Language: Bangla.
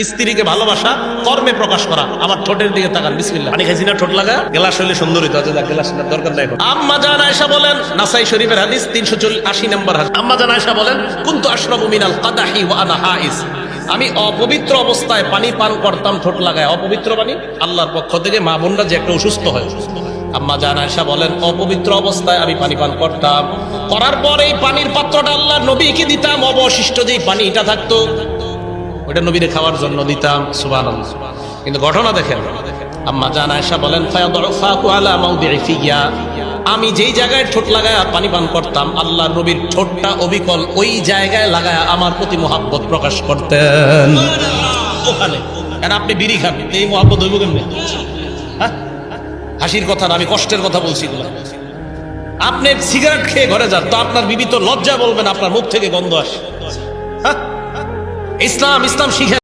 স্ত্রীকে ভালোবাসা কর্মে প্রকাশ করা। আবার ঠোঁটের দিকে তাকান, বিসমিল্লাহ। পানি খাইছি না, ঠোঁট লাগা, গ্লাস হইলে সুন্দর হইতো, গ্লাস দরকার নাই। আম্মা জান আয়েশা বলেন, নাসাই শরীফের হাদিস 380 নম্বর হাদিস, আম্মা জান আয়েশা বলেন, কুনতু আশরাবু মিনাল কাদাহি ওয়া আনা হাইজ, আমি অপবিত্র অবস্থায় পানি পান করতাম ঠোঁট লাগায়। অপবিত্র পানি আল্লাহর পক্ষ থেকে মা বোনরা যে একটা অসুস্থ হয়, আম্মা জান আয়েশা বলেন অপবিত্র অবস্থায় আমি পানি পান করতাম, করার পর এই পানির পাত্রটা আল্লাহর নবীকে দিতাম, অবশিষ্ট যেই পানিটা থাকতো ওটা নবীরে খাওয়ার জন্য দিতাম। সুবহানাল্লাহ। কিন্তু ঘটনা দেখেন, আম্মা জান আয়েশা বলেন ফায়াদুফাকু আলা মাউদি'i ফিয়া, আমি যেই জায়গায় ঠোঁট লাগায়া পানি পান করতাম আল্লাহর নবীর ঠোঁটটা অবিকল ওই জায়গায় লাগায়া আমার প্রতি মহাব্বত প্রকাশ করতেন। ওখানে আর আপনি বিড়ি খান, এই মহাব্বত হইব কেমনে? হ্যাঁ, হাসির কথা না, আমি কষ্টের কথা বলছি। আপনি সিগারেট খেয়ে ঘরে যান তো আপনার বিবি তো লজ্জা বলবেন, আপনার মুখ থেকে গন্ধ আসে। হ্যাঁ, ইসলাম শিখে